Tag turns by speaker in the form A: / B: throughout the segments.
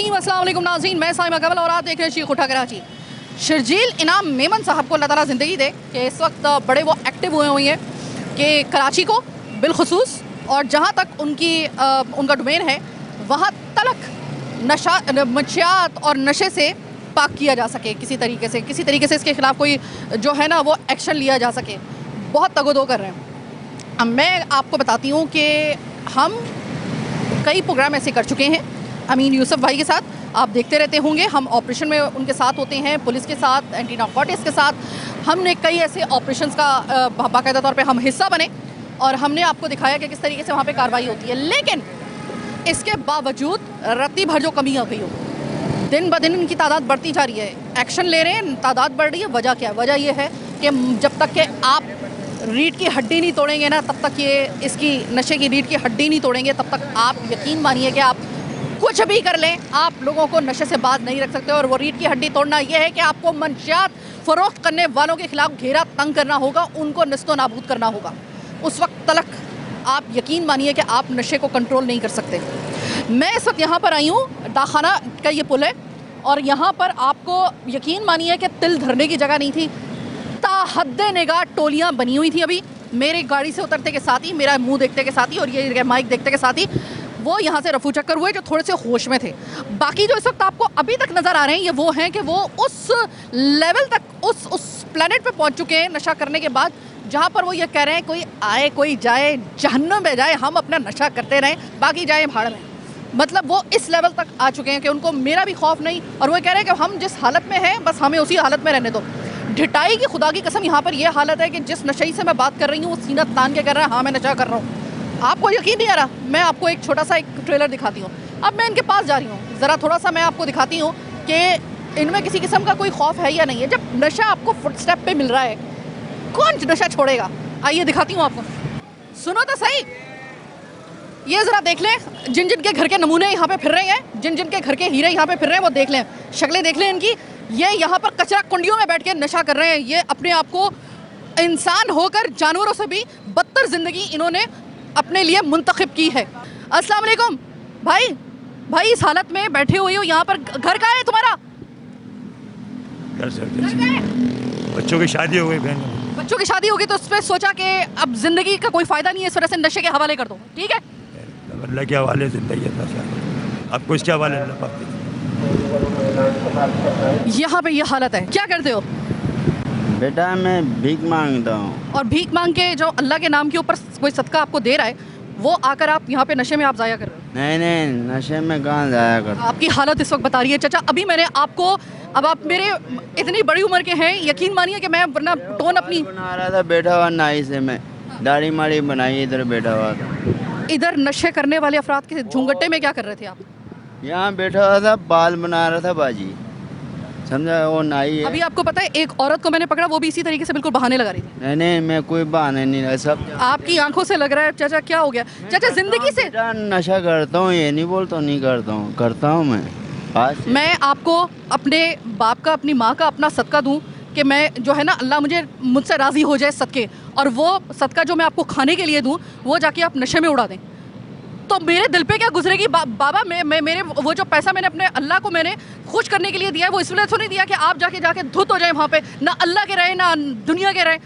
A: रहीम। अस्सलाम वालेकुम नाज़रीन, मैं साइमा कमल और आप देख रहे हैं शीख उठा कराची। शर्जील इनाम मेमन साहब को अल्लाह ताला ज़िंदगी दे कि इस वक्त बड़े वो एक्टिव हुए हैं कि कराची को बिलखुसूस और जहाँ तक उनका डोमेन है वहाँ तलक मंशियात और नशे से पाक किया जा सके, किसी तरीके से इसके ख़िलाफ़ कोई जो है ना वो एक्शन लिया जा सके। बहुत तगोदो कर रहे हैं। अब मैं आपको बताती हूँ कि हम कई प्रोग्राम ऐसे कर चुके हैं अमीन यूसुफ भाई के साथ, आप देखते रहते होंगे। हम ऑपरेशन में उनके साथ होते हैं, पुलिस के साथ, एंटी नारकोटिक्स के साथ। हमने कई ऐसे ऑपरेशंस का बाकायदा तौर पे हम हिस्सा बने और हमने आपको दिखाया कि किस तरीके से वहाँ पे कार्रवाई होती है। लेकिन इसके बावजूद रत्ती भर जो कमी आ गई हो, दिन ब दिन इनकी तादाद बढ़ती जा रही है। एक्शन ले रहे हैं, तादाद बढ़ रही है। वजह क्या है? वजह ये है कि जब तक कि आप रीढ़ की हड्डी नहीं तोड़ेंगे ना, तब तक ये इसकी नशे की रीढ़ की हड्डी नहीं तोड़ेंगे, तब तक आप यकीन मानिए कि आप कुछ भी कर लें, आप लोगों को नशे से बात नहीं रख सकते। और वो रीढ़ की हड्डी तोड़ना ये है कि आपको मंशियात फ़रोख्त करने वालों के ख़िलाफ़ घेरा तंग करना होगा, उनको नस्तो नाबूद करना होगा। उस वक्त तलक आप यकीन मानिए कि आप नशे को कंट्रोल नहीं कर सकते। मैं इस वक्त यहाँ पर आई हूँ, दाखाना का ये पुल है और यहाँ पर आपको यकीन मानिए कि तिल धरने की जगह नहीं थी। ताहद्दे निगाह टोलियाँ बनी हुई थी। अभी मेरे गाड़ी से उतरते के साथ ही, मेरा मुंह देखते के साथ ही और ये माइक देखते के साथ ही वो यहाँ से रफू चक्कर हुए जो थोड़े से होश में थे। बाकी जो इस वक्त आपको अभी तक नज़र आ रहे हैं ये वो हैं कि वो उस लेवल तक, उस प्लेनेट पे पहुँच चुके हैं नशा करने के बाद, जहाँ पर वो ये कह रहे हैं कोई आए कोई जाए, जहन्नम में जाए, हम अपना नशा करते रहें, बाकी जाए भाड़ में। मतलब वो इस लेवल तक आ चुके हैं कि उनको मेरा भी खौफ नहीं, और वो कह रहे हैं कि हम जिस हालत में हैं बस हमें उसी हालत में रहने दो। ढिटाई की खुदा की कसम यहाँ पर ये हालत है कि जिस नशे से मैं बात कर रही हूँ वो सीना तान के कर रहा है, हाँ मैं नशा कर रहा हूँ। आपको यकीन नहीं आ रहा। मैं आपको एक छोटा सा एक ट्रेलर दिखाती हूँ। अब मैं इनके पास जा रही हूँ, ज़रा थोड़ा सा मैं आपको दिखाती हूँ कि इनमें किसी किस्म का कोई खौफ है या नहीं है। जब नशा आपको फुटस्टेप पे मिल रहा है, कौन नशा छोड़ेगा? आइए दिखाती हूँ आपको, सुनो तो सही। ये ज़रा देख लें, जिन जिन के घर के नमूने यहाँ पे फिर रहे हैं, जिन जिन के घर के हीरे यहाँ पे फिर रहे हैं, वो देख लें, शक्लें देख लें इनकी। ये यहाँ पर कचरा कुंडियों में बैठ के नशा कर रहे हैं। ये अपने आप को इंसान होकर जानवरों से भी बदतर ज़िंदगी इन्होंने अपने लिए मुंतखब की है। अस्सलाम वालेकुम भाई, इस हालत में बैठे हुए हो यहाँ पर, घर कहाँ है तुम्हारा?
B: बच्चों की शादी हो गई, बहन
A: बच्चों की शादी होगी तो उस पर सोचा कि अब ज़िंदगी का कोई फ़ायदा नहीं है, इस वजह से नशे के हवाले कर दो। ठीक है,
B: अल्लाह के हवाले ज़िंदगी है, अब कुछ क्या हवाले अल्लाह पाक के।
A: यहाँ पे ये हालत है, क्या करते हो?
C: बेटा मैं भीख मांगता हूँ।
A: और भीख मांग के जो अल्लाह के नाम के ऊपर कोई सदका आपको दे रहा है, वो आकर आप यहाँ पे नशे में आप ज़ाया कर रहे हो।
C: नहीं, नशे में कहाँ ज़ाया कर।
A: आपकी हालत इस वक्त बता रही है। चाचा अभी मैंने आपको, अब आप मेरे इतनी बड़ी उम्र के हैं, यकीन मानिए कि मैं वरना टोन अपनी
C: बना रहा था, बैठा हुआ नाई से मैं दाढ़ी माड़ी बनाई, इधर बैठा हुआ था।
A: इधर नशे करने वाले अफराद के झूंगट्टे में क्या कर रहे थे आप?
C: यहाँ बैठा हुआ था, बाल बना रहा था बाजी, समझा? वो नाई है।
A: अभी आपको पता है एक औरत को मैंने पकड़ा, वो भी इसी तरीके से बिल्कुल बहाने लगा रही थी।
C: नहीं, मैं कोई बहाने नहीं, सब
A: आपकी आंखों से लग रहा है। चाचा क्या हो गया? चाचा जिंदगी से
C: नशा करता हूँ, ये नहीं बोलता हूँ नहीं करता हूँ मैं।
A: मैं आपको अपने बाप का, अपनी माँ का अपना सदका दूं कि मैं जो है ना, अल्लाह मुझसे राज़ी हो जाए सदके, और वो सदका जो मैं आपको खाने के लिए दूं वो जाके आप नशे में उड़ा दें, तो मेरे दिल पे क्या गुजरेगी? बाबा मेरे वो जो पैसा मैंने अपने अल्लाह को मैंने खुश करने के लिए दिया है, वो इसलिए तो नहीं दिया कि आप जाके धुत हो जाए वहाँ पे, ना अल्लाह के रहे ना दुनिया के रहे।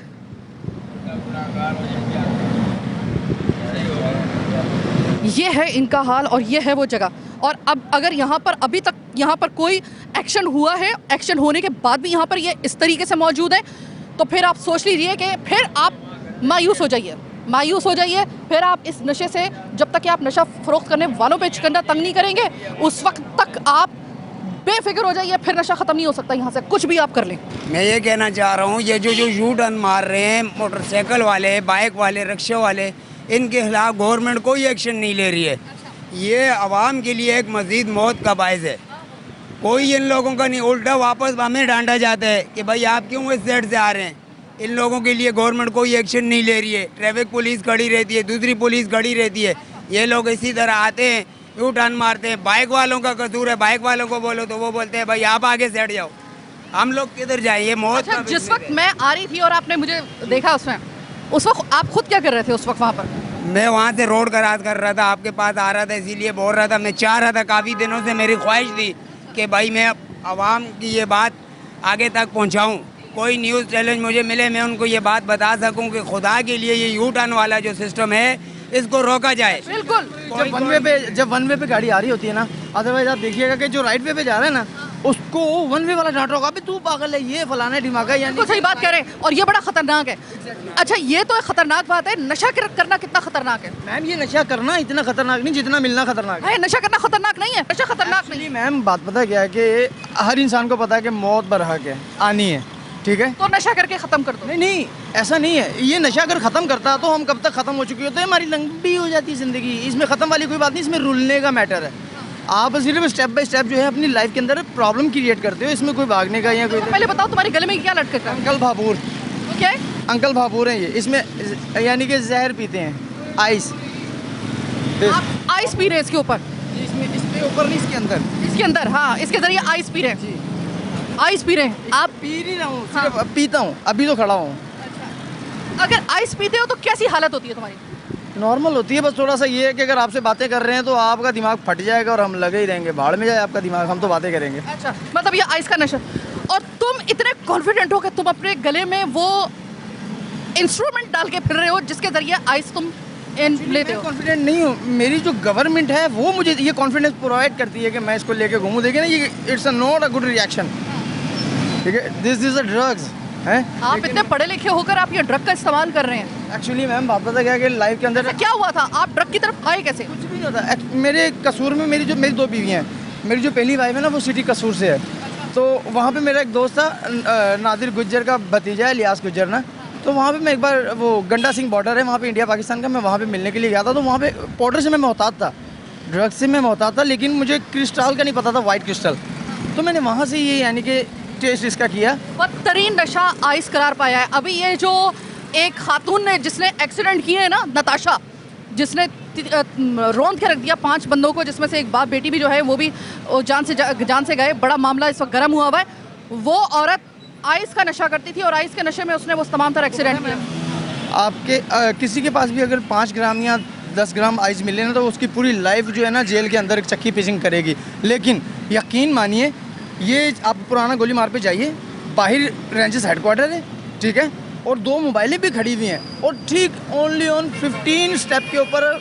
A: ये है इनका हाल और ये है वो जगह। और अब अगर यहाँ पर अभी तक यहाँ पर कोई एक्शन हुआ है, एक्शन होने के बाद भी यहाँ पर ये इस तरीके से मौजूद है, तो फिर आप सोच लीजिए कि फिर आप मायूस हो जाइए। फिर आप इस नशे से, जब तक कि आप नशा फ़रोख्त करने वालों पे चिकना तंग नहीं करेंगे, उस वक्त तक आप बेफिक्र हो जाइए। फिर नशा ख़त्म नहीं हो सकता यहाँ से, कुछ भी आप कर लें।
D: मैं ये कहना चाह रहा हूँ, ये जो यू टर्न मार रहे हैं मोटरसाइकिल वाले, बाइक वाले, रिक्शे वाले, इनके खिलाफ गवर्नमेंट कोई एक्शन नहीं ले रही है। ये आवाम के लिए एक मज़ीद मौत का बायस है। कोई इन लोगों का नहीं, उल्टा वापस हमें डांटा जाता है कि भाई आप क्यों इस साइड से आ रहे हैं। इन लोगों के लिए गवर्नमेंट कोई एक्शन नहीं ले रही है। ट्रैफिक पुलिस खड़ी रहती है, दूसरी पुलिस खड़ी रहती है, ये लोग इसी तरह आते हैं, यू टर्न मारते हैं। बाइक वालों का कसूर है, बाइक वालों को बोलो तो वो बोलते हैं भाई आप आगे से हट जाओ, हम लोग किधर जाएं, ये मौत।
A: जिस वक्त मैं आ रही थी और आपने मुझे देखा उसमें, उस वक्त आप खुद क्या कर रहे थे उस वक्त वहाँ पर?
D: मैं वहाँ से रोड का राज कर रहा था, आपके पास आ रहा था, इसीलिए बोल रहा था। मैं चाह रहा था, काफ़ी दिनों से मेरी ख्वाहिश थी कि भाई मैं आवाम की ये बात आगे तक पहुँचाऊँ। कोई न्यूज़ चैनल मुझे मिले, मैं उनको ये बात बता सकूँ कि खुदा के लिए ये यू टर्न वाला जो सिस्टम है इसको रोका जाए।
A: बिल्कुल।
E: जब वन वे पे गाड़ी आ रही होती है ना, अदरवाइज आप देखिएगा कि जो राइट वे पे जा रहा है ना, उसको वन वे वाला डांट रहा होगा, अभी तू पागल है, ये फलाना ढिमाका है, यानी
A: बिल्कुल सही बात कह रहे हैं, और ये बड़ा खतरनाक है। अच्छा, ये तो एक खतरनाक बात है, नशा करना कितना खतरनाक है?
E: मैम ये नशा करना इतना खतरनाक नहीं जितना मिलना खतरनाक है।
A: है, नशा करना खतरनाक नहीं है, नशा खतरनाक नहीं
E: Actually, मैम बात पता क्या है कि हर इंसान को पता है कि मौत बरहक है, आनी है, ठीक है।
A: तो नशा करके खत्म कर दो।
E: नहीं नहीं, ऐसा नहीं है। ये नशा अगर ख़त्म करता तो हम कब तक ख़त्म हो चुके होते हैं, हमारी लंबी हो जाती ज़िंदगी। इसमें ख़त्म वाली कोई बात नहीं, इसमें रुलने का मैटर है। आप सिर्फ स्टेप बाय स्टेप जो है अपनी लाइफ के अंदर प्रॉब्लम क्रिएट करते हो, इसमें कोई भागने का या कोई
A: पहले बताओ तुम्हारे गले में क्या लटका है?
E: अंकल भापूर,
A: क्या है?
E: अंकल भापूर हैं ये, इसमें यानी कि जहर पीते हैं, आइस।
A: आप आइस पी रहे हैं इसके ऊपर?
E: इसके ऊपर नहीं, इसके अंदर।
A: इसके अंदर, हाँ, इसके जरिए आइस पी रहे हैं। आइस पी रहे हैं आप?
E: पी नहीं रहा हूँ, सिर्फ पीता हूँ, अभी तो खड़ा हूँ।
A: अगर आइस पीते हो तो कैसी हालत होती है तुम्हारी?
E: नॉर्मल होती है, बस थोड़ा सा ये है कि अगर आपसे बातें कर रहे हैं तो आपका दिमाग फट जाएगा और हम लगे ही रहेंगे, भाड़ में जाए आपका दिमाग, हम तो बातें करेंगे।
A: अच्छा, मतलब ये आइस का नशा। और तुम इतने कॉन्फिडेंट हो कि तुम अपने गले में वो इंस्ट्रूमेंट डाल के फिर रहे हो जिसके जरिए आइस तुम लेते हो?
E: कॉन्फिडेंट नहीं हूँ, मेरी जो गवर्नमेंट है वो मुझे ये कॉन्फिडेंस प्रोवाइड करती है कि मैं इसको लेके घूमूँ। देखिए ना, ये it's not a good reaction, ठीक है। दिस इज अ ड्रग्स है।
A: आप इतने पढ़े लिखे होकर आप ये ड्रग का इस्तेमाल कर रहे हैं।
E: एक्चुअली मैम बात पता क्या है कि लाइफ के अंदर
A: क्या हुआ था, आप ड्रग की तरफ आए कैसे?
E: कुछ भी नहीं होता। मेरे कसूर में मेरी 2 बीवियाँ हैं। मेरी जो पहली वाइफ है ना वो सिटी कसूर से है, तो वहाँ पे मेरा एक दोस्त था, नादिर गुज्जर का भतीजा है, लियास गुज्जर ना। तो वहाँ पे मैं एक बार, वो गंडा सिंह बॉर्डर है वहाँ पे इंडिया पाकिस्तान का, मैं वहाँ पे मिलने के लिए गया था। तो वहाँ पे पाउडर से मैं मोहतात था, ड्रग्स से मैं मोहतात था, लेकिन मुझे क्रिस्टल का नहीं पता था, वाइट क्रिस्टल। तो मैंने वहाँ से ये यानी कि टेस्ट इसका किया।
A: बदतरीन नशा आइस करार पाया है। अभी ये जो एक खातून ने जिसने एक्सीडेंट किए है ना, नताशा, जिसने रौंद के रख दिया 5 बंदों को, जिसमें से एक बाप बेटी भी जो है वो भी जान से गए। बड़ा मामला इस वक्त गर्म हुआ हुआ है। वो औरत आइस का नशा करती थी और आइस के नशे में उसने वो तमाम तरह एक्सीडेंट किया।
E: आपके किसी के पास भी अगर 5 ग्राम या 10 ग्राम आइस मिले ना, तो उसकी पूरी लाइफ जो है ना जेल के अंदर चक्की पिचिंग करेगी। लेकिन यकीन मानिए, ये आप पुराना गोली मार पे जाइए, बाहर रेंजेस हेडक्वार्टर है, ठीक है, और 2 मोबाइलें भी खड़ी हुई हैं, और ठीक ओनली ऑन 15 स्टेप के ऊपर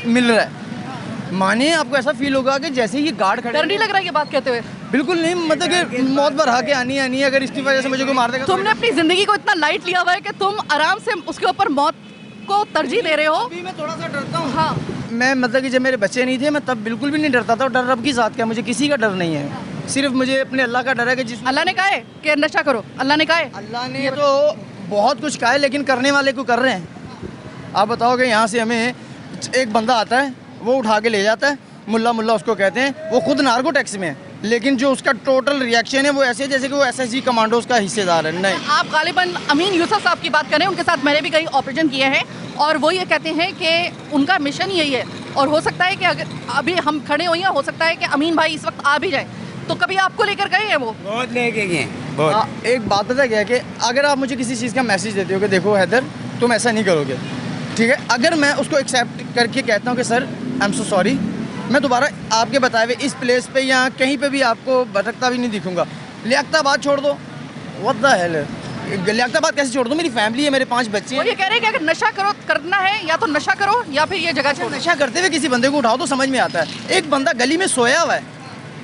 E: मिल रहा है। मानिए आपको ऐसा फील होगा कि जैसे ही गार्ड खड़े।
A: डर नहीं लग रहा है ये बात कहते हुए?
E: बिल्कुल नहीं, मतलब कि मौत भर के आनी है, अगर इसकी वजह से मुझे कोई मार देगा।
A: तुमने अपनी जिंदगी को इतना लाइट लिया हुआ है कि तुम आराम से उसके ऊपर मौत को तरजीह दे रहे हो।
E: अभी मैं थोड़ा सा डरता हूँ।
A: हाँ,
E: मैं मतलब कि जब मेरे बच्चे नहीं थे मैं तब बिल्कुल भी नहीं डरता था, और डर रब की ज़ात का, मुझे किसी का डर नहीं है, सिर्फ मुझे अपने अल्लाह का डर है कि जिस
A: अल्लाह ने कहा है कि नशा करो, अल्लाह ने कहा है।
E: अल्लाह ने तो बहुत कुछ कहा है, लेकिन करने वाले को कर रहे हैं। आप बताओ कि यहाँ से हमें एक बंदा आता है, वो उठा के ले जाता है, मुल्ला उसको कहते हैं, वो खुद नार्को टैक्स में है, लेकिन जो उसका टोटल रिएक्शन है वो ऐसे जैसे कि वो SSG कमांडोज का हिस्सेदार है। नहीं,
A: आप गालिबन अमीन यूसुफ साहब की बात करें, उनके साथ मैंने भी कई ऑपरेशन किए हैं, और वो ये कहते हैं कि उनका मिशन यही है। और हो सकता है कि अगर अभी हम खड़े हुए हैं, हो सकता है कि अमीन भाई इस वक्त आ भी जाए, तो कभी आपको लेकर गए हैं वो?
D: बहुत लेके गए, बहुत।
E: एक बात पता क्या है कि अगर आप मुझे किसी चीज़ का मैसेज देते हो कि देखो हैदर तुम ऐसा नहीं करोगे, ठीक है, अगर मैं उसको एक्सेप्ट करके कहता हूँ कि sir I am so sorry, मैं दोबारा आपके बताए हुए इस प्लेस पे या कहीं पे भी आपको भटकता भी नहीं दिखूंगा। लियाकताबाद छोड़ दो, व्हाट द हेल, लियाकताबाद कैसे छोड़ दूँ? मेरी फैमिली है, मेरे 5 बच्चे
A: वो
E: हैं।
A: ये कह रहे हैं कि अगर नशा करो करना है, या तो नशा करो या फिर ये जगह छोड़ो।
E: नशा करते हुए किसी बंदे को उठाओ तो समझ में आता है। एक बंदा गली में सोया हुआ है,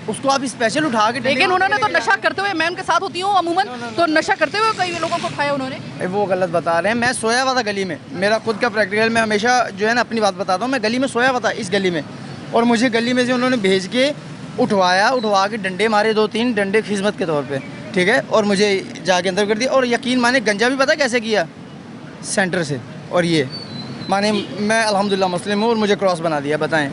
E: उसको आप स्पेशल उठा के,
A: लेकिन उन्होंने तो नशा करते हुए, मैं उनके साथ होती हूँ अमूमन, तो नशा करते हुए कई लोगों को उठाया उन्होंने।
E: वो गलत बता रहे हैं। मैं सोया हुआ था गली में, मेरा खुद का प्रैक्टिकल, मैं हमेशा जो है ना अपनी बात बताता हूँ। मैं गली में सोया हुआ था, इस गली में, और मुझे गली में से उन्होंने भेज के उठवा के डंडे मारे, 2-3 डंडे खिदमत के तौर पे, ठीक है, और मुझे जाके अंदर कर दिया। और यकीन माने गंजा भी पता कैसे किया? सेंटर से। और ये माने मैं अल्हम्दुलिल्लाह मुस्लिम हूँ और मुझे क्रॉस बना दिया, बताएं।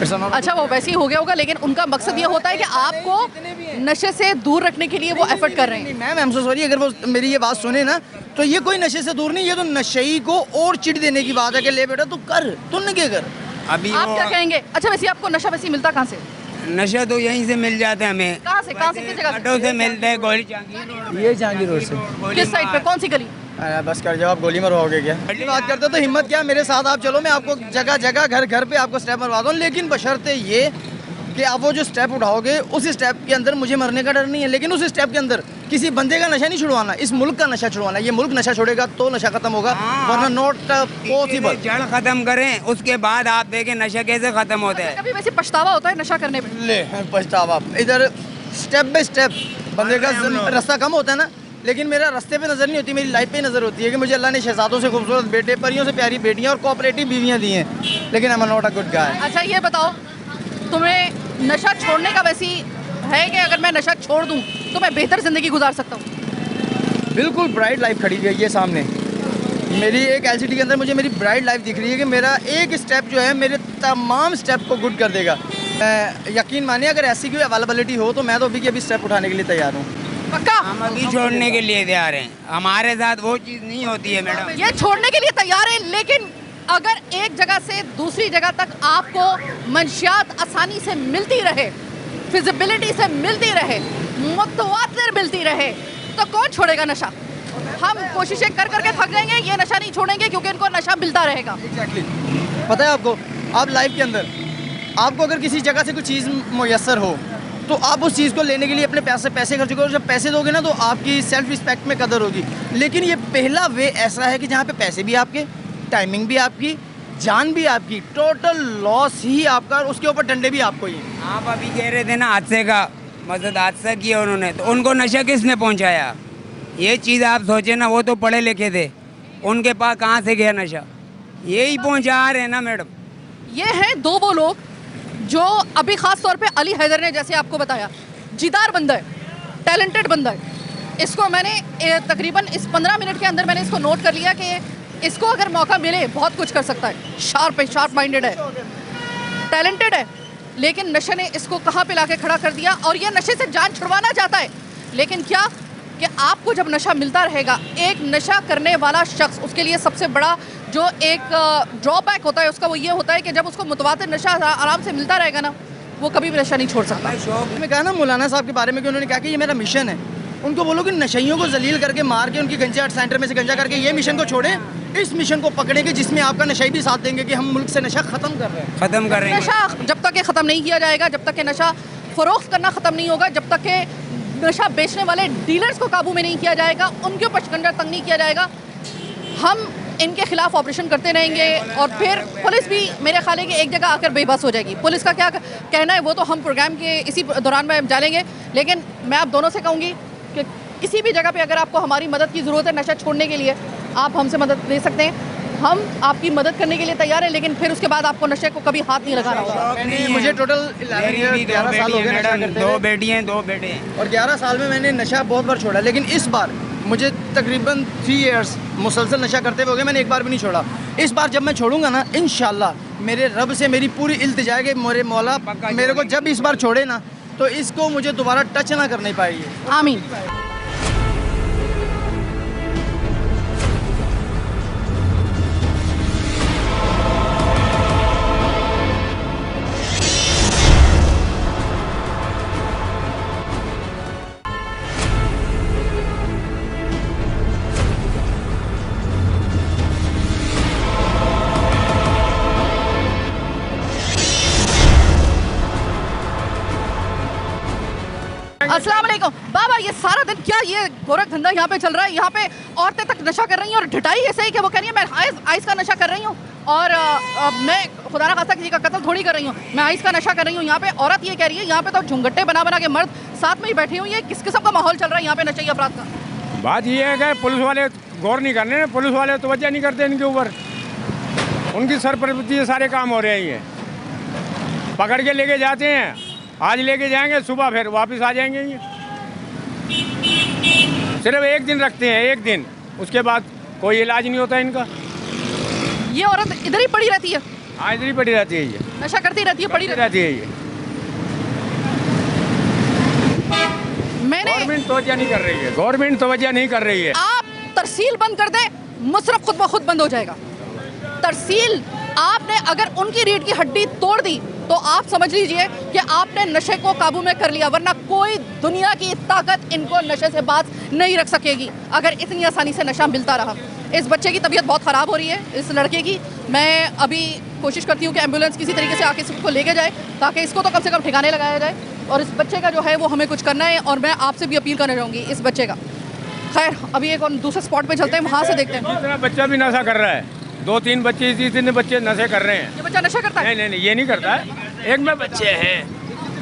A: अच्छा, वो वैसे ही हो गया होगा, लेकिन उनका मकसद ये होता है कि आपको नशे से दूर रखने के लिए वो एफर्ट कर रहे हैं।
E: Ma'am I am so sorry, अगर वो मेरी ये बात सुने ना, तो ये कोई नशे से दूर नहीं, ये तो नशेई को और चिढ़ देने की बात है कि ले बेटा तू कर, तू न क्या कर।
D: अभी
A: आप क्या कहेंगे? अच्छा, वैसे आपको नशा वैसे मिलता कहाँ से?
D: नशा तो यहीं से मिल जाता है हमें।
A: कहाँ से किस जगह से?
D: ऑटो से मिलता है, गोली जहांगीर
E: ये जहांगीर रोड से।
A: किस साइड पे, कौन सी गली?
E: अरे बस कर जाओ, आप गोली मरवाओगे क्या? बात करते हो तो हिम्मत क्या, मेरे साथ आप चलो, मैं आपको जगह जगह घर घर पे आपको स्टेप मरवा दूँ, लेकिन बशर्ते ये कि आप वो जो स्टेप उठाओगे उस स्टेप के अंदर मुझे मरने का डर नहीं है, लेकिन उस स्टेप के अंदर किसी बंदे का नशा नहीं छुड़वाना, इस मुल्क का नशा छुड़वाना। ये मुल्क नशा छोड़ेगा तो नशा खत्म होगा, वरना नॉट पॉसिबल।
D: जड़ खत्म करें, उसके बाद आप देखें नशा कैसे खत्म होता है।
A: कभी वैसे पछतावा होता है नशा करने पे?
E: ले पछतावा, इधर स्टेप बाय स्टेप बंदे का रास्ता कम होता है ना, लेकिन मेरा रास्ते पे नज़र नहीं होती, मेरी लाइफ पे नज़र होती है कि मुझे अल्लाह ने शहजादों से खूबसूरत बेटे, परियों से प्यारी बेटियां और कोऑपरेटिव बीवियां दी हैं, लेकिन I am not a good guy.
A: अच्छा ये बताओ, तुम्हें नशा छोड़ने का वैसी है कि अगर मैं नशा छोड़ दूं तो मैं बेहतर ज़िंदगी गुजार सकता हूँ?
E: बिल्कुल ब्राइट लाइफ खड़ी है ये सामने मेरी, एक एलसीडी के अंदर मुझे मेरी ब्राइट लाइफ दिख रही है कि मेरा एक स्टेप जो है मेरे तमाम स्टेप को गुड कर देगा। यकीन मानिए अगर ऐसी कोई अवेलेबिलिटी हो तो मैं तो अभी के अभी स्टेप उठाने के लिए तैयार हूँ।
A: पक्का?
D: हम अभी छोड़ने के लिए तैयार हैं, हमारे साथ वो चीज़ नहीं होती है मैडम।
A: ये छोड़ने के लिए तैयार है, लेकिन अगर एक जगह से दूसरी जगह तक आपको मंशियात आसानी से मिलती रहे, फिजिबिलिटी से मिलती रहे, मुतवातिर मिलती रहे, तो कौन छोड़ेगा नशा? हम कोशिशें कर करके थक जाएंगे, ये नशा नहीं छोड़ेंगे क्योंकि इनको नशा मिलता रहेगा।
E: एग्जैक्टली पता है आपको, आप लाइफ के अंदर आपको अगर किसी जगह से कोई चीज़ मुयस्सर हो तो आप उस चीज़ को लेने के लिए अपने पैसे खर्च करो, जब पैसे दोगे ना तो आपकी सेल्फ रिस्पेक्ट में कदर होगी। लेकिन ये पहला वे ऐसा है कि जहाँ पे पैसे भी आपके, टाइमिंग भी आपकी, जान भी आपकी, टोटल लॉस ही आपका, और उसके ऊपर डंडे भी आपको ही।
D: आप अभी कह रहे थे ना हादसे का, मतलब हादसा किया उन्होंने, तो उनको नशा किसने पहुंचाया? ये चीज़ आप सोचे ना, वो तो पढ़े लिखे थे, उनके पास कहाँ से गया नशा? यही पहुंचा रहे हैं ना मैडम।
A: ये हैं दो वो लोग जो अभी ख़ास तौर पे अली हैदर ने जैसे आपको बताया, जिदार बंदा है, टैलेंटेड बंदा है। इसको मैंने तकरीबन इस 15 मिनट के अंदर मैंने इसको नोट कर लिया कि इसको अगर मौका मिले बहुत कुछ कर सकता है। शार्प माइंडेड है, टैलेंटेड है, लेकिन नशे ने इसको कहाँ पे लाके खड़ा कर दिया, और ये नशे से जान छुड़वाना चाहता है। लेकिन क्या कि आपको जब नशा मिलता रहेगा, एक नशा करने वाला शख्स, उसके लिए सबसे बड़ा जो एक ड्रॉबैक होता है उसका वो ये होता है कि जब उसको मुतवातिर नशा आराम से मिलता रहेगा ना, वो कभी भी नशा नहीं छोड़ सकता।
E: मैं कहा ना मौलाना साहब के बारे में कि उन्होंने कहा कि ये मेरा मिशन है, उनको बोलो कि नशइयों को जलील करके मार के उनकी गंजा सेंटर में से गंजा करके ये मिशन को छोड़ें, इस मिशन को पकड़ेंगे जिसमें आपका नशाई भी साथ देंगे कि हम मुल्क से नशा ख़त्म कर रहे हैं।
D: ख़त्म कर रहे हैं।
A: नशा जब तक ये ख़त्म नहीं किया जाएगा, जब तक ये नशा फ़रोख्त करना ख़त्म नहीं होगा, जब तक के नशा बेचने वाले डीलर्स को काबू में नहीं किया जाएगा, उनके ऊपर शिकंजा तंग नहीं किया जाएगा, हम इनके खिलाफ ऑपरेशन करते रहेंगे। और फिर पुलिस भी मेरे ख्याल है कि एक जगह आकर बेबस हो जाएगी। पुलिस का क्या कहना है वो तो हम प्रोग्राम के इसी दौरान में जानेंगे, लेकिन मैं आप दोनों से कहूँगी कि किसी भी जगह पे अगर आपको हमारी मदद की ज़रूरत है नशा छोड़ने के लिए, आप हमसे मदद ले सकते हैं, हम आपकी मदद करने के लिए तैयार हैं, लेकिन फिर उसके बाद आपको नशे को कभी हाथ नहीं लगाना होगा।
E: मुझे टोटल 11 साल हो गए नशा करते
D: 2
E: हुए,
D: बेटी हैं 2 बेटे हैं।
E: और 11 साल में मैंने नशा बहुत बार छोड़ा, लेकिन इस बार मुझे तकरीबन 3 इयर्स मुसलसल नशा करते हुए हो गए, मैंने एक बार भी नहीं छोड़ा। इस बार जब मैं छोड़ूंगा ना, इंशाल्लाह मेरे रब से मेरी पूरी इल्तिजा है कि मेरे मौला मेरे को जब इस बार छोड़े ना तो इसको मुझे दोबारा टच ना करनी पाएगी।
A: आमीन। अस्सलाम वालेकुम बाबा, ये सारा दिन क्या ये गोरख धंधा यहाँ पे चल रहा है? यहाँ पे औरतें तक नशा कर रही हैं, और ढिठाई ऐसे ही कि वो कह रही है मैं आइस का नशा कर रही हूँ, और मैं खुदा ना खास्ता किसी का कत्ल थोड़ी कर रही हूँ, मैं आइस का नशा कर रही हूँ। यहाँ पे औरत ये कह रही है, यहाँ पे तो झुंगट्टे बना बना के मर्द साथ में ही बैठे हुए। ये किस किस्म का माहौल चल रहा है यहाँ पे नशे अपराध का?
F: बात ये है कि पुलिस वाले गौर नहीं कर रहे हैं, पुलिस वाले तवज्जो नहीं करते इनके ऊपर, उनकी सरपरस्ती से सारे काम हो रहे हैं। ये पकड़ के लेके जाते हैं, आज लेके जाएंगे, सुबह फिर वापस आ जाएंगे। ये सिर्फ एक दिन रखते हैं, एक दिन, उसके बाद कोई इलाज नहीं होता इनका।
A: ये औरत इधर ही पड़ी रहती है,
F: हाँ इधर ही पड़ी रहती है, ये
A: नशा करती रहती है, पड़ी रहती
F: रहती है। ये
A: मैंने
F: गवर्नमेंट तवज्जो नहीं कर रही है, गवर्नमेंट तवज्जो नहीं कर रही है।
A: आप तरसील बंद कर दें, मुसरफ खुद ब खुद बंद हो जाएगा। तरसील आपने अगर उनकी रीढ़ की हड्डी तोड़ दी तो आप समझ लीजिए कि आपने नशे को काबू में कर लिया, वरना कोई दुनिया की ताकत इनको नशे से बात नहीं रख सकेगी अगर इतनी आसानी से नशा मिलता रहा। इस बच्चे की तबीयत बहुत ख़राब हो रही है, इस लड़के की। मैं अभी कोशिश करती हूँ कि एम्बुलेंस किसी तरीके से आके इसको लेके जाए ताकि इसको तो कम से कम ठिकाने लगाया जाए, और इस बच्चे का जो है वो हमें कुछ करना है। और मैं आपसे भी अपील करना चाहूँगी इस बच्चे का। खैर, अभी एक और दूसरे स्पॉट पे चलते हैं, वहाँ से देखते हैं।
F: दूसरा बच्चा भी नशा कर रहा है, 2-3 बच्चे, इतने बच्चे नशे कर रहे हैं।
A: ये बच्चा नशा करता है?
F: नहीं, ये नहीं करता है, एक में बच्चे हैं।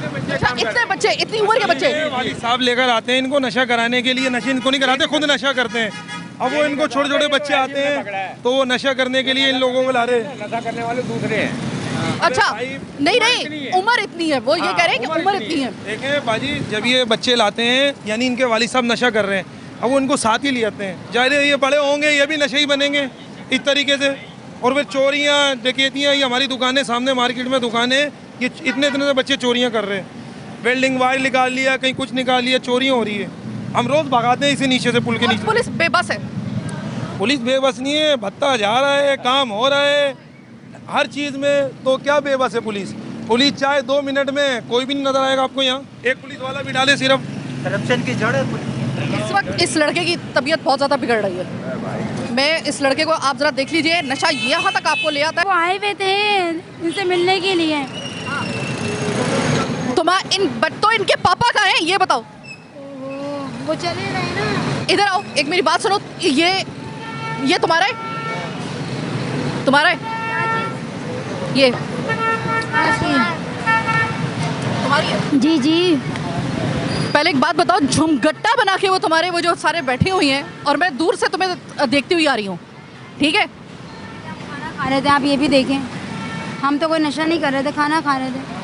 A: अच्छा, इतने बच्चे, इतनी उम्र के बच्चे?
G: वाली साहब लेकर आते हैं इनको नशा कराने के लिए। नशे इनको नहीं कराते, खुद नशा करते हैं। अब वो इनको छोटे छोटे बच्चे आते हैं तो वो नशा करने के लिए इन लोगों को ला रहे हैं।
F: नशा करने वाले दूसरे हैं।
A: अच्छा, नहीं, उम्र इतनी है, वो ये कह रहे हैं कि उम्र इतनी है।
G: देखें बाजी, जब ये बच्चे लाते हैं यानी इनके वाली साहब नशा कर रहे हैं, अब वो इनको साथ ही ले आते हैं। जाहिर है ये बड़े होंगे, ये भी नशे ही बनेंगे इस तरीके से। और फिर चोरियाँ, डकैतियाँ, ये हमारी दुकानें सामने मार्केट में दुकानें, ये इतने से बच्चे चोरियाँ कर रहे हैं। वेल्डिंग वायर निकाल लिया, कहीं कुछ निकाल लिया, चोरियाँ हो रही है। हम रोज़ भगाते हैं इसी नीचे से, पुल के नीचे।
A: पुलिस बेबस है?
G: पुलिस बेबस नहीं है, भत्ता जा रहा है, काम हो रहा है हर चीज़ में। तो क्या बेबस है पुलिस? पुलिस चाहे 2 मिनट में कोई भी नहीं नजर आएगा आपको यहाँ, एक पुलिस वाला भी डाले सिर्फ।
C: करप्शन की जड़ है पुलिस।
A: इस वक्त इस लड़के की तबीयत बहुत ज़्यादा बिगड़ रही है। मैं इस लड़के को, आप ज़रा देख लीजिए, नशा यहाँ तक आपको ले आता है।
H: वो आए हुए थे इनसे मिलने के लिए।
A: तो इनके पापा कहाँ हैं ये बताओ?
H: वो चले गए ना।
A: इधर आओ, एक मेरी बात सुनो। ये तुम्हारा है? तुम्हारा है ये? तुम्हारी है?
H: जी जी।
A: पहले एक बात बताओ, झुमगट्टा बना के वो तुम्हारे वो जो सारे बैठे हुए हैं और मैं दूर से तुम्हें देखती हुई आ रही हूँ, ठीक है?
H: खाना खा रहे थे, आप ये भी देखें। हम तो कोई नशा नहीं कर रहे थे, खाना खा रहे थे।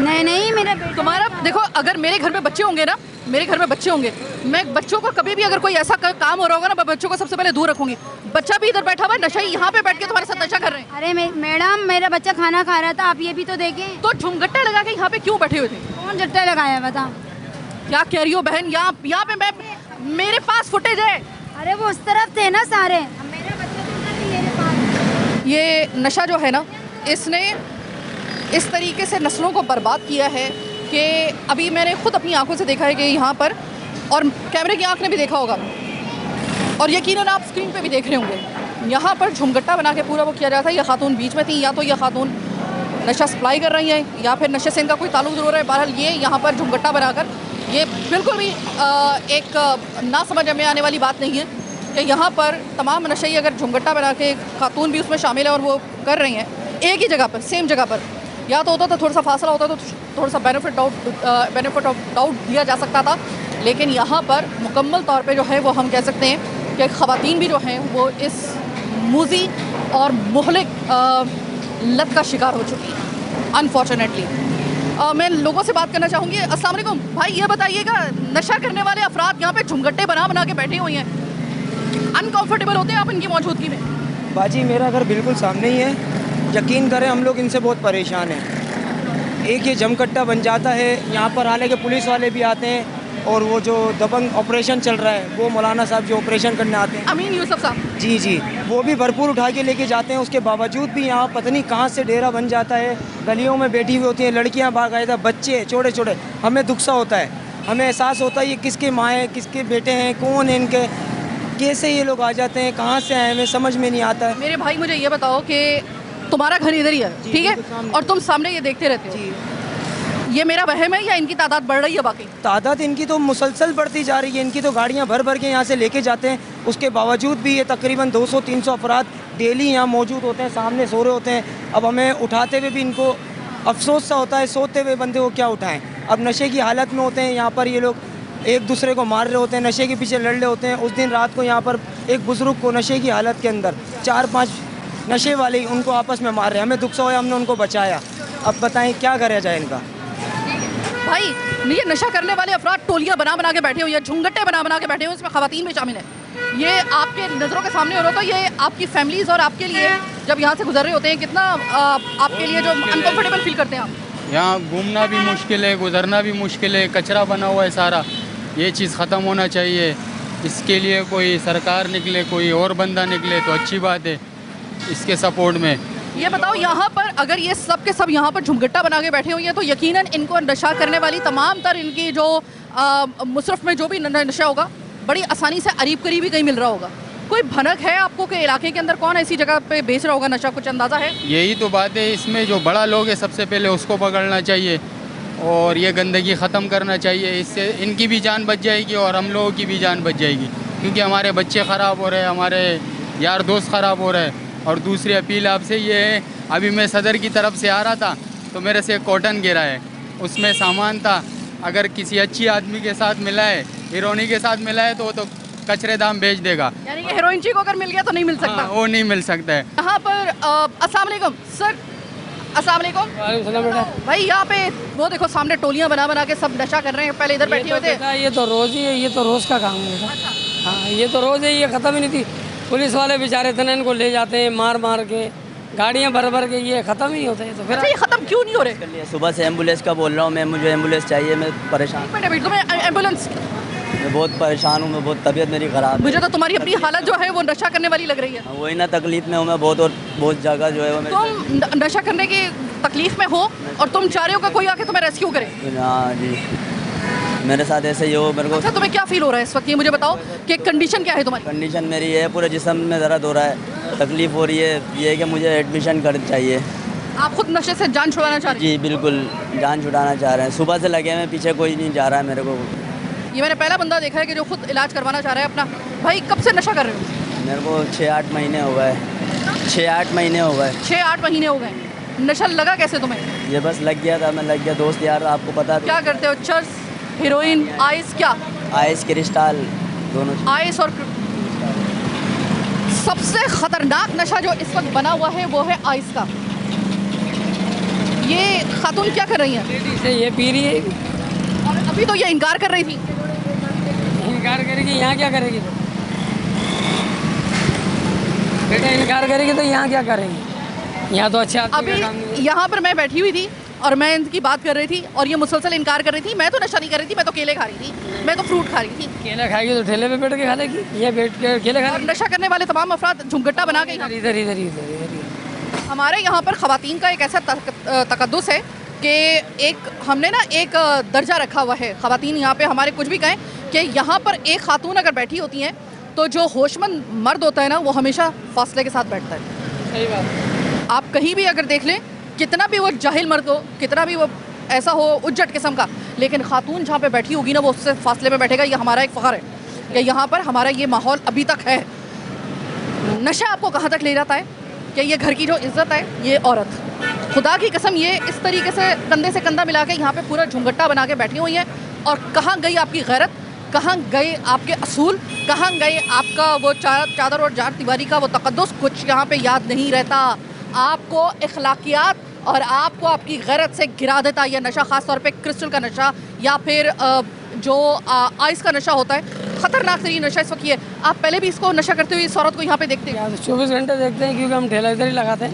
H: नहीं, मेरा बेटा।
A: तुम्हारा देखो, अगर मेरे घर में बच्चे होंगे ना, मेरे घर में बच्चे होंगे, मैं बच्चों को कभी भी अगर कोई ऐसा काम हो रहा होगा ना, मैं बच्चों को सबसे पहले दूर रखूंगी। बच्चा भी इधर बैठा हुआ है, नशा यहाँ पे बैठ के तुम्हारे साथ नशा कर रहे हैं।
H: अरे मैडम, मेरा बच्चा खाना खा रहा था, आप ये भी तो देखें।
A: तो झुमगट्टा लगा के यहाँ पे क्यों बैठे हुए थे?
H: कौन जट्टा लगाया बता?
A: क्या कह रही हो बहन? यहाँ पे मेरे पास फुटेज है।
H: अरे वो उस तरफ थे ना सारे, मेरा बच्चा तो उधर ही मेरे पास।
A: ये नशा जो है ना, इसने इस तरीके से नस्लों को बर्बाद किया है कि अभी मैंने खुद अपनी आंखों से देखा है कि यहाँ पर, और कैमरे की आंख ने भी देखा होगा, और यकीनन आप स्क्रीन पे भी देख रहे होंगे, यहाँ पर झुमगट्टा बना के पूरा वो किया जाता है। यह खातून बीच में थी, या तो यह खातून नशा सप्लाई कर रही हैं या फिर नशे से इनका कोई ताल्लुक ज़रूर है। बहरहाल ये यहाँ पर झुमगट्टा बनाकर, ये बिल्कुल भी एक ना समझ में आने वाली बात नहीं है कि यहाँ पर तमाम नशे अगर झुमगट्टा बना के खातून भी उसमें शामिल है और वो कर रही हैं एक ही जगह पर, सेम जगह पर। या तो होता तो थोड़ा सा फासला होता तो थोड़ा सा बेनिफिट ऑफ डाउट दिया जा सकता था, लेकिन यहाँ पर मुकम्मल तौर पे जो है वो हम कह सकते हैं कि ख़वातीन भी जो हैं वो इस मूज़ी और मुहलिक लत का शिकार हो चुकी है अनफॉर्चुनेटली। मैं लोगों से बात करना चाहूँगी। अस्सलाम वालेकुम भाई, ये बताइएगा, नशा करने वाले अफराद यहाँ पे झुमगट्टे बना के बैठे हुए हैं, अनकम्फर्टेबल होते हैं आप इनकी मौजूदगी में?
D: बाजी, मेरा घर बिल्कुल सामने ही है, यकीन करें हम लोग इनसे बहुत परेशान हैं। एक ये जमकट्टा बन जाता है यहाँ पर, हालांकि पुलिस वाले भी आते हैं, और वो जो दबंग ऑपरेशन चल रहा है, वो मौलाना साहब जो ऑपरेशन करने आते हैं,
A: अमीन यूसुफ साहब,
D: जी, वो भी भरपूर उठा के लेके जाते हैं। उसके बावजूद भी यहाँ पता नहीं कहाँ से डेरा बन जाता है, गलियों में बैठी हुई होती हैं लड़कियाँ, बाकायदा बच्चे छोटे छोटे। हमें दुख सा होता है, हमें एहसास होता है ये किसके माँ हैं, किसके बेटे हैं, कौन है इनके, कैसे ये लोग आ जाते हैं, कहाँ से आए, हमें समझ में नहीं आता है।
A: मेरे भाई मुझे ये बताओ कि तुम्हारा घर इधर ही है, ठीक है, और तुम सामने ये देखते रहते हो, ये मेरा वहम है या इनकी तादाद बढ़ रही है? बाकी तादाद
D: इनकी तो मुसलसल बढ़ती जा रही है। इनकी तो गाड़ियाँ भर के यहाँ से लेके जाते हैं, उसके बावजूद भी ये तकरीबन 200-300 अफराद डेली यहाँ मौजूद होते हैं, सामने सो रहे होते हैं। अब हमें उठाते हुए भी इनको अफसोस सा होता है, सोते हुए बंदे को क्या उठाएं। अब नशे की हालत में होते हैं यहाँ पर, ये लोग एक दूसरे को मार रहे होते हैं, नशे के पीछे लड़ रहे होते हैं। उस दिन रात को यहाँ पर एक बुज़ुर्ग को नशे की हालत के अंदर 4-5 नशे वाले उनको आपस में मार रहे हैं। हमें दुख सा होया, हमने उनको बचाया। अब बताएं क्या करा जाए इनका।
A: भाई ये नशा करने वाले अफराद टोलियाँ बना के बैठे हुए हैं, झुंगट्टे बना के बैठे हुए हैं, इसमें ख़वातीन भी शामिल है। ये आपके नज़रों के सामने हो रहा, तो ये आपकी फैमिलीज़ और आपके लिए जब यहाँ से गुजर रहे होते हैं, कितना आपके लिए जो अनकम्फर्टेबल फील करते हैं आप?
I: यहाँ घूमना भी मुश्किल है, गुजरना भी मुश्किल है, कचरा बना हुआ है सारा। ये चीज़ ख़त्म होना चाहिए। इसके लिए कोई सरकार निकले, कोई और बंदा निकले तो अच्छी बात है इसके सपोर्ट में।
A: ये बताओ, यहाँ पर अगर ये सब के सब यहाँ पर झुमगट्टा बना के बैठे हुए हैं तो यकीनन इनको नशा करने वाली तमाम तर इनकी जो मुसरफ में जो भी नशा होगा बड़ी आसानी से अरीब करीब ही कहीं मिल रहा होगा। कोई भनक है आपको कि इलाके के अंदर कौन ऐसी जगह पे बेच रहा होगा नशा, कुछ अंदाज़ा है?
I: यही तो बात है, इसमें जो बड़ा लोग है सबसे पहले उसको पकड़ना चाहिए और ये गंदगी ख़त्म करना चाहिए। इससे इनकी भी जान बच जाएगी और हम लोगों की भी जान बच जाएगी, क्योंकि हमारे बच्चे ख़राब हो रहे हैं, हमारे यार दोस्त ख़राब हो रहे हैं। और दूसरी अपील आपसे ये है, अभी मैं सदर की तरफ से आ रहा था तो मेरे से कॉटन गिरा है, उसमें सामान था। अगर किसी अच्छी आदमी के साथ मिला है, हीरोइनी के साथ मिला है तो वो तो कचरे दाम बेच देगा।
A: यानी कि हीरोइन को अगर मिल गया तो नहीं मिल सकता।
I: हाँ, वो नहीं मिल सकता है।
A: यहाँ पर अस्सलाम वालेकुम सर। अस्सलाम वालेकुम भाई, यहाँ पे वो देखो सामने टोलियाँ बना बना के सब नशा कर रहे हैं, पहले इधर बैठे हुए थे।
J: ये तो रोज़ ही है, ये तो रोज़ का काम है बेटा। हाँ, ये तो रोज़ है, ये ख़त्म ही नहीं थी। पुलिस वाले बेचारे इतने इनको ले जाते हैं मार मार के, गाड़ियाँ भर भर के, ये ख़त्म ही होते हैं। तो फिर
A: ये ख़त्म क्यों नहीं हो रहे?
C: सुबह से एम्बुलेंस का बोल रहा हूँ मैं, मुझे एम्बुलेंस चाहिए, मैं परेशान,
A: तुम्हें एम्बुलेंस?
C: मैं बहुत परेशान हूँ, मैं बहुत तबीयत मेरी ख़राब है।
A: मुझे तो तुम्हारी अपनी हालत जो है वो नशा करने वाली लग रही है।
C: वही ना, तकलीफ में हूँ मैं बहुत, और बहुत जगह जो है वो
A: तुम नशा करने की तकलीफ में हो और तुम चाह रहे हो कि कोई आके तुम्हें रेस्क्यू करे।
C: हाँ जी, मेरे साथ ऐसे ही हो मेरे को।
A: अच्छा, तुम्हें क्या फील हो रहा है इस वक्त, ये मुझे बताओ कि कंडीशन क्या है तुम्हारी?
C: कंडीशन मेरी है, पूरे जिस्म में दर्द हो रहा है, तकलीफ हो रही है, ये है कि मुझे एडमिशन कर चाहिए।
A: आप खुद नशे से जान छुड़ाना चाह रहे हैं?
C: जी बिल्कुल, जान छुड़ाना चाह रहे हैं। सुबह से लगे हैं, पीछे कोई नहीं जा रहा है मेरे को।
A: ये मैंने पहला बंदा देखा है कि जो खुद इलाज करवाना चाह रहा है अपना। भाई कब से नशा कर रहे हो?
C: मेरे को 6-8 महीने हो गए। 6-8 महीने हो गए।
A: 6-8 महीने हो गए। नशा लगा कैसे तुम्हें?
C: ये बस लग गया था, मैं लग गया, दोस्त यार आपको पता।
A: क्या करते हो? Church, heroine, ice? क्या
C: आइस, क्रिस्टल, दोनों।
A: आइस और सबसे खतरनाक नशा जो इस वक्त बना हुआ है वो है आइस का। ये खातून क्या कर रही हैं?
J: ये पी रही है।
A: और अभी तो ये इनकार कर रही थी।
J: इनकार करेगी, यहाँ क्या करेगी? बेटा इनकार करेगी तो यहाँ क्या करेगी? यहाँ तो अच्छा
A: अभी यहाँ पर मैं बैठी हुई थी और मैं इनकी बात कर रही थी और ये मुसलसल इनकार कर रही थी। मैं तो नशा नहीं कर रही थी, मैं तो केले खा रही थी, मैं तो फ्रूट खा रही थी।
J: केले खाएगी तो ठेले पे बैठ के खा लेगी, ये बैठ के केले खा लेगी।
A: नशा करने वाले तमाम अफराद झुमगट्टा बना के
J: इधर इधर इधर इधर।
A: हमारे यहाँ पर ख़वातीन का एक ऐसा तकद्दुस है कि हमने ना एक दर्जा रखा हुआ है। ख़वातीन यहाँ पे हमारे कुछ भी कहें कि यहाँ पर एक खातून अगर बैठी होती हैं तो जो होशमंद मर्द होता है ना वो हमेशा फासले के साथ बैठता है।
J: सही बात।
A: आप कहीं भी अगर देख लें, कितना भी वो जाहिल मर्द हो, कितना भी वो ऐसा हो उज्जट किस्म का, लेकिन खातून जहाँ पे बैठी होगी ना वो उससे फासले में बैठेगा। ये हमारा एक फ़ख्र है कि यहाँ पर हमारा ये माहौल अभी तक है। नशा आपको कहाँ तक ले जाता है कि ये घर की जो इज़्ज़त है, ये औरत, खुदा की कसम, ये इस तरीके से कंधे से कंधा मिला के यहाँ पे पूरा झुमगट्टा बना के बैठी हुई है। और कहाँ गई आपकी गैरत, कहाँ गए आपके असूल, कहाँ गए आपका वो चादर और चार दीवारी का वो तकद्दुस? कुछ यहाँ पे याद नहीं रहता। आपको इखलाकियात और आपको आपकी गैरत से गिरा देता यह नशा, ख़ास तौर पे क्रिस्टल का नशा या फिर जो आइस का नशा होता है। ख़तरनाक तरीन नशा इस वक्त ये। आप पहले भी इसको नशा करते हुए इस औरत को यहाँ पे देखते हैं?
J: 24 घंटे देखते हैं, क्योंकि हम ठेला इधर ही लगाते हैं।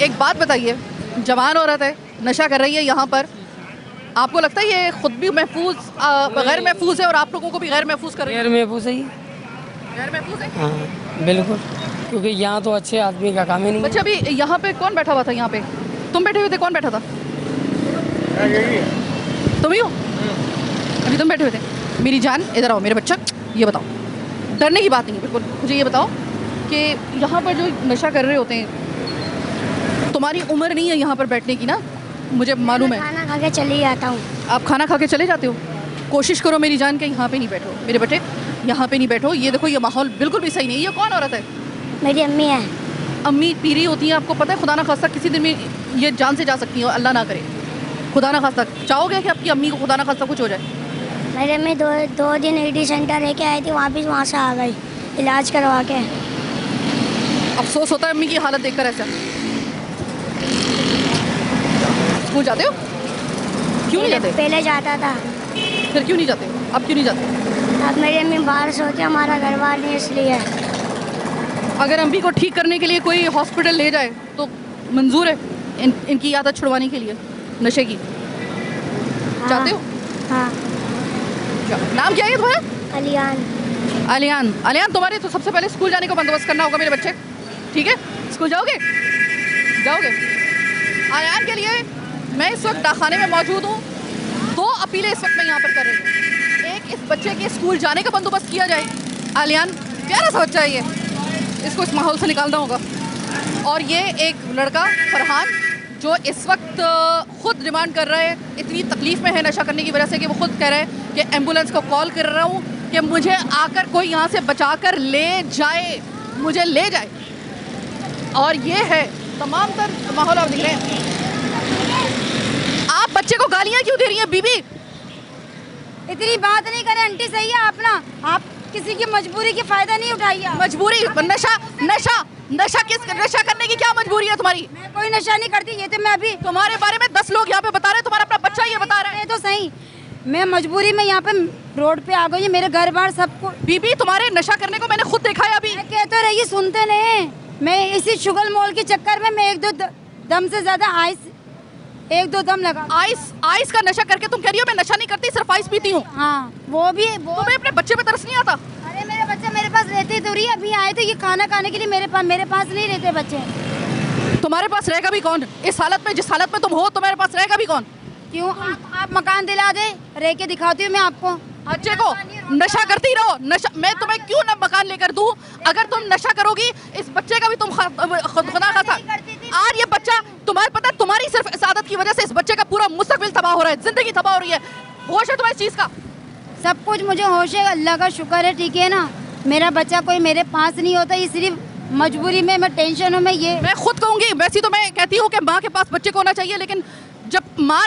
A: एक बात बताइए, जवान औरत है, नशा कर रही है यहाँ पर, आपको लगता है ये खुद भी महफूज गैर महफूज है और आप लोगों को भी गैर महफूज कर रही है?
J: गैर महफूज है,
A: गैर महफूज है।
J: हाँ बिल्कुल, क्योंकि यहाँ तो अच्छे आदमी का काम ही नहीं।
A: अच्छा, अभी यहाँ पे कौन बैठा हुआ था? यहाँ पे तुम बैठे हुए थे, कौन बैठा था? तुम ही हो? अभी तुम बैठे हुए थे। मेरी जान इधर आओ, मेरे बच्चा, ये बताओ, डरने की बात नहीं है बिल्कुल। मुझे ये बताओ कि यहाँ पर जो नशा कर रहे होते हैं, तुम्हारी उम्र नहीं है यहाँ पर बैठने की ना, मुझे मालूम है।
H: खाना खा के चली जाता हूँ।
A: आप खाना खा के चले जाते हो? कोशिश करो मेरी जान के यहाँ पे नहीं बैठो, मेरे बेटे यहाँ पे नहीं बैठो। ये देखो, ये माहौल बिल्कुल भी सही नहीं है। ये कौन औरत है?
H: मेरी अम्मी है।
A: अम्मी पी रही होती हैं, आपको पता है खुदा ना खास्ता किसी दिन में ये जान से जा सकती है, अल्लाह ना करे, खुदा ना खास्ता। चाहोगे कि आपकी अम्मी को खुदा ना खास्ता कुछ हो जाए?
H: मेरी अम्मी दो दिन ईडी सेंटर लेके आई थी, वापस वहाँ से आ गई इलाज करवा के।
A: अफसोस होता है अम्मी की हालत देखकर ऐसा। स्कूल जाते हो? क्यों नहीं जाते?
H: पहले जाता था।
A: फिर क्यों नहीं जाते? अब क्यों नहीं जाते?
H: अब मेरी अम्मी बाहर सोती है, हमारा घर बार नहीं, इसलिए।
A: अगर अम्मी को ठीक करने के लिए कोई हॉस्पिटल ले जाए तो मंजूर है इनकी आदत छुड़वाने के लिए नशे की? चाहते हो?
H: हाँ।
A: नाम क्या है तुम्हारा?
H: अलियान।
A: अलियान। अलियान, तुम्हारे तो सबसे पहले स्कूल जाने का बंदोबस्त करना होगा मेरे बच्चे, ठीक है? स्कूल जाओगे? जाओगे? आयान के लिए मैं इस वक्त डाकखाने में मौजूद हूँ। 2 अपीलें इस वक्त मैं यहाँ पर कर रही हूँ। एक, इस बच्चे के स्कूल जाने का बंदोबस्त किया जाए। आलियान प्यारा सा बच्चा है ये, इसको इस माहौल से निकालना होगा। और ये एक लड़का फरहान जो इस वक्त खुद डिमांड कर रहा है, इतनी तकलीफ़ में है नशा करने की वजह से कि वो खुद कह रहा है कि एम्बुलेंस को कॉल कर रहा हूँ कि मुझे आकर कोई यहाँ से बचा कर ले जाए, मुझे ले जाए। और ये है तमाम तर माहौल आप देख रहे हैं। आप बच्चे को गालियाँ क्यों दे रही हैं बीबी?
H: इतनी बात नहीं करें आंटी, सही है आप ना, आप किसी की मजबूरी की फायदा नहीं उठाइए।
A: मजबूरी? नशा नशा नशा किस नशा करने की क्या मजबूरी है तुम्हारी?
H: मैं कोई नशा नहीं करती, ये तो मैं अभी
A: तुम्हारे बारे में 10 लोग यहाँ पे बता रहे हैं, तुम्हारा अपना बच्चा ये बता रहा है।
H: ये तो सही, मैं मजबूरी में यहाँ पे रोड पे आ गई, मेरे घर बार सबको।
A: बीबी तुम्हारे नशा करने को मैंने खुद देखा है अभी।
H: मैं कहते रहिए, सुनते नहीं। मैं इसी शुगर मॉल के चक्कर में मैं 1-2 दम से ज्यादा आइस 1-2 दम लगा।
A: आइस का नशा करके तुम कह रही हो मैं नशा नहीं करती, सिर्फ आइस पीती हूँ।
H: हाँ वो भी
A: तुम्हें अपने बच्चे पे तरस नहीं आता?
H: अरे मेरे बच्चे मेरे पास रहते तो रही, अभी आए तो ये खाना खाने के लिए मेरे पास नहीं रहते बच्चे।
A: तुम्हारे पास रहेगा भी कौन इस हालत में? जिस हालत में तुम हो तुम्हारे पास रहेगा भी कौन?
H: क्यों? आप मकान दिला दे, रह के दिखाती हूँ मैं आपको।
A: बच्चे को नशा करती रहो। नशा मैं तुम्हें क्यों न मकान लेकर दूं? अगर तुम नशा करोगी इस बच्चे का भी तुम खुदा खासा। आज ये बच्चा तुम्हारे पता है, तुम्हारी सिर्फ इस आदत की वजह से इस बच्चे का पूरा मुस्तकबिल तबाह हो रहा है, जिंदगी तबाह हो रही है। होश है तुम्हारी चीज का?
H: सब कुछ मुझे होश है, अल्लाह का शुक्र है, ठीक है ना। मेरा बच्चा कोई मेरे पास नहीं होता, ये सिर्फ मजबूरी में, मैं टेंशन हूँ। मैं
A: खुद कहूँगी, वैसे तो मैं कहती हूँ कि माँ के पास बच्चे को होना चाहिए, लेकिन जब माँ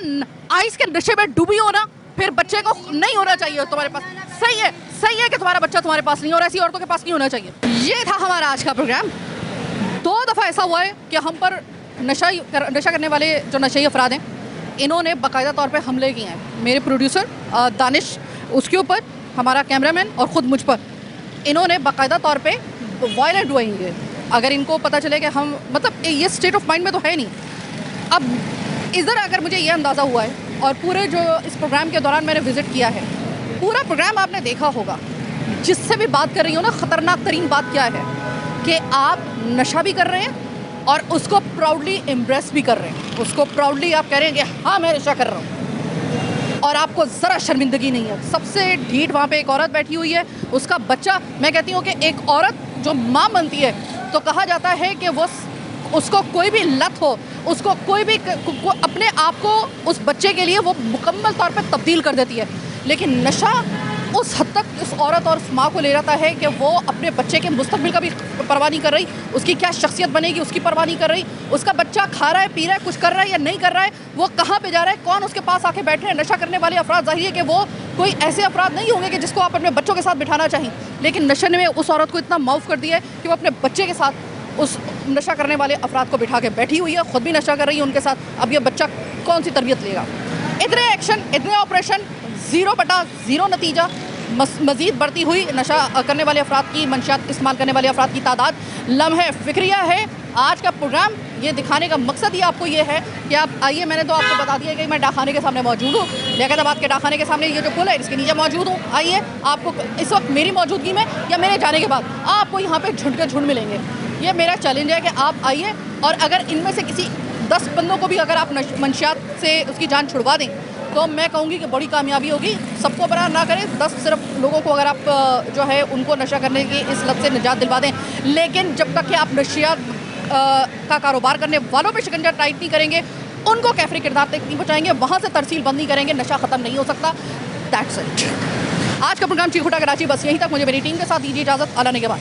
A: आइस के नशे में डूबी हो ना, फिर बच्चे को नहीं होना चाहिए तुम्हारे पास। सही है कि तुम्हारा बच्चा तुम्हारे पास नहीं हो रहा, ऐसी औरतों के पास नहीं होना चाहिए। ये था हमारा आज का प्रोग्राम। 2 दफ़ा ऐसा हुआ है कि हम पर नशा करने वाले जो नशेई अफराद हैं, इन्होंने बाकायदा तौर पे हमले किए हैं। मेरे प्रोड्यूसर दानिश, उसके ऊपर हमारा कैमरामैन और ख़ुद मुझ पर इन्होंने बाकायदा तौर पे वायलेंट हुए हैं। अगर इनको पता चले कि हम मतलब ये स्टेट ऑफ माइंड में तो है नहीं। अब इधर अगर मुझे ये अंदाज़ा हुआ है, और पूरे जो इस प्रोग्राम के दौरान मैंने विज़िट किया है, पूरा प्रोग्राम आपने देखा होगा, जिससे भी बात कर रही हूँ ना, ख़तरनाक तरीन बात क्या है कि आप नशा भी कर रहे हैं और उसको प्राउडली एम्ब्रेस भी कर रहे हैं। उसको प्राउडली आप कह रहे हैं कि हाँ मैं नशा कर रहा हूँ, और आपको ज़रा शर्मिंदगी नहीं है। सबसे ढीठ वहाँ पे एक औरत बैठी हुई है, उसका बच्चा। मैं कहती हूँ कि एक औरत जो माँ बनती है तो कहा जाता है कि वो उसको कोई भी लत हो, उसको कोई भी अपने आप को उस बच्चे के लिए वो मुकम्मल तौर पे तब्दील कर देती है। लेकिन नशा उस हद तक उस औरत और उस माँ को ले जाता है कि वो अपने बच्चे के मुस्तकबिल का भी परवाह नहीं कर रही, उसकी क्या शख्सियत बनेगी उसकी परवाह नहीं कर रही। उसका बच्चा खा रहा है, पी रहा है, कुछ कर रहा है या नहीं कर रहा है, वो कहाँ पे जा रहा है, कौन उसके पास आके बैठे हैं। नशा करने वाले अफराद, जाहिर है कि वो कोई ऐसे अफराद नहीं होंगे कि जिसको आप अपने बच्चों के साथ बिठाना चाहिए, लेकिन नशे ने उस औरत को इतना माऊफ कर दिया है कि वो अपने बच्चे के साथ उस नशा करने वाले अफराद को बिठा के बैठी हुई है, ख़ुद भी नशा कर रही है उनके साथ। अब ये बच्चा कौन सी तरबियत लेगा? इतने एक्शन, इतने ऑपरेशन, 0/0 नतीजा। मज़ीद बढ़ती हुई नशा करने वाले अफराद की, मंशियात इस्तेमाल करने वाले अफराद की तादाद लम्हे फ़िक्रिया है। आज का प्रोग्राम ये दिखाने का मकसद ही आपको ये है कि आप आइए। मैंने तो आपको बता दिया कि मैं डाकखाने के सामने मौजूद हूँ, लियाकताबाद के डाकखाने के सामने ये जो पुल है इसके नीचे मौजूद हूँ। आइए, आपको इस वक्त मेरी मौजूदगी में या मेरे जाने के बाद आपको यहाँ पे झुंड के झुंड मिलेंगे। ये मेरा चैलेंज है कि आप आइए, और अगर इनमें से किसी 10 बंदों को भी अगर आप मंशियात से उसकी जान छुड़वा दें तो मैं कहूँगी कि बड़ी कामयाबी होगी। सबको बराबर ना करें, 10 सिर्फ लोगों को अगर आप जो है उनको नशा करने की इस लत से निजात दिलवा दें। लेकिन जब तक कि आप नशियात का कारोबार करने वालों पे शिकंजा टाइट नहीं करेंगे, उनको कैफरी किरदार तक नहीं पहुँचाएंगे, वहाँ से तरसील बंद नहीं करेंगे, नशा ख़त्म नहीं हो सकता। That's it. आज का प्रोग्राम चीखुटा कराची बस यहीं तक। मुझे मेरी टीम के साथ दीजिए इजाज़त। आलाने के बाद